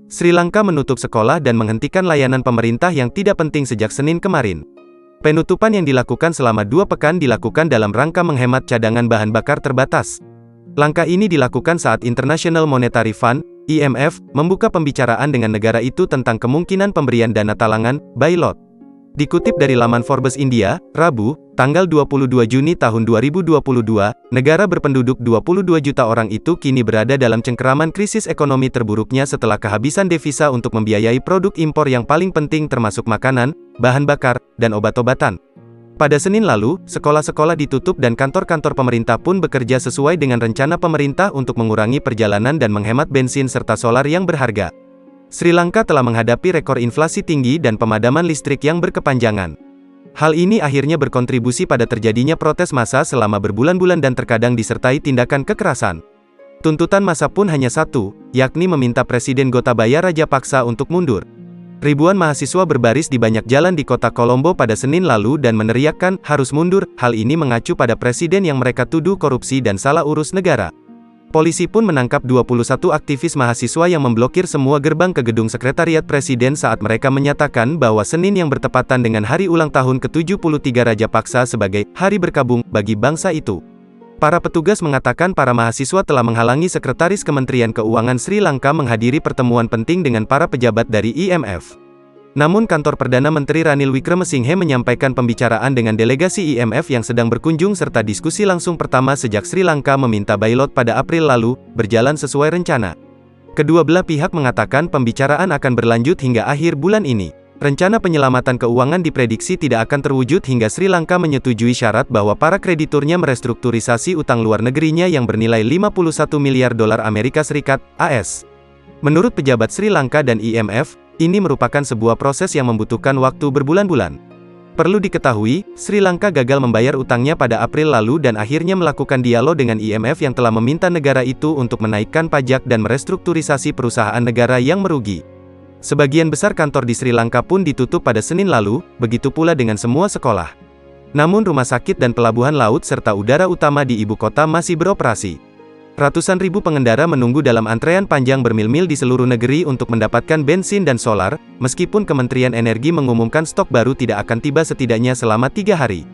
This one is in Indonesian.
Sri Lanka menutup sekolah dan menghentikan layanan pemerintah yang tidak penting sejak Senin kemarin. Penutupan yang dilakukan selama 2 pekan dilakukan dalam rangka menghemat cadangan bahan bakar terbatas. Langkah ini dilakukan saat International Monetary Fund, IMF, membuka pembicaraan dengan negara itu tentang kemungkinan pemberian dana talangan, bailout. Dikutip dari laman Forbes India, Rabu, tanggal 22 Juni tahun 2022, negara berpenduduk 22 juta orang itu kini berada dalam cengkeraman krisis ekonomi terburuknya setelah kehabisan devisa untuk membiayai produk impor yang paling penting termasuk makanan, bahan bakar, dan obat-obatan. Pada Senin lalu, sekolah-sekolah ditutup dan kantor-kantor pemerintah pun bekerja sesuai dengan rencana pemerintah untuk mengurangi perjalanan dan menghemat bensin serta solar yang berharga. Sri Lanka telah menghadapi rekor inflasi tinggi dan pemadaman listrik yang berkepanjangan. Hal ini akhirnya berkontribusi pada terjadinya protes massa selama berbulan-bulan dan terkadang disertai tindakan kekerasan. Tuntutan massa pun hanya satu, yakni meminta Presiden Gotabaya Rajapaksa untuk mundur. Ribuan mahasiswa berbaris di banyak jalan di kota Colombo pada Senin lalu dan meneriakkan, harus mundur. Hal ini mengacu pada presiden yang mereka tuduh korupsi dan salah urus negara. Polisi pun menangkap 21 aktivis mahasiswa yang memblokir semua gerbang ke gedung sekretariat presiden saat mereka menyatakan bahwa Senin yang bertepatan dengan hari ulang tahun ke-73 Rajapaksa sebagai hari berkabung bagi bangsa itu. Para petugas mengatakan para mahasiswa telah menghalangi Sekretaris Kementerian Keuangan Sri Lanka menghadiri pertemuan penting dengan para pejabat dari IMF. Namun kantor Perdana Menteri Ranil Wickremesinghe menyampaikan pembicaraan dengan delegasi IMF yang sedang berkunjung serta diskusi langsung pertama sejak Sri Lanka meminta bailout pada April lalu, berjalan sesuai rencana. Kedua belah pihak mengatakan pembicaraan akan berlanjut hingga akhir bulan ini. Rencana penyelamatan keuangan diprediksi tidak akan terwujud hingga Sri Lanka menyetujui syarat bahwa para krediturnya merestrukturisasi utang luar negerinya yang bernilai 51 miliar dolar Amerika Serikat, AS. Menurut pejabat Sri Lanka dan IMF, ini merupakan sebuah proses yang membutuhkan waktu berbulan-bulan. Perlu diketahui, Sri Lanka gagal membayar utangnya pada April lalu dan akhirnya melakukan dialog dengan IMF yang telah meminta negara itu untuk menaikkan pajak dan merestrukturisasi perusahaan negara yang merugi. Sebagian besar kantor di Sri Lanka pun ditutup pada Senin lalu, begitu pula dengan semua sekolah. Namun rumah sakit dan pelabuhan laut serta udara utama di ibu kota masih beroperasi. Ratusan ribu pengendara menunggu dalam antrean panjang bermil-mil di seluruh negeri untuk mendapatkan bensin dan solar, meskipun Kementerian Energi mengumumkan stok baru tidak akan tiba setidaknya selama 3 hari.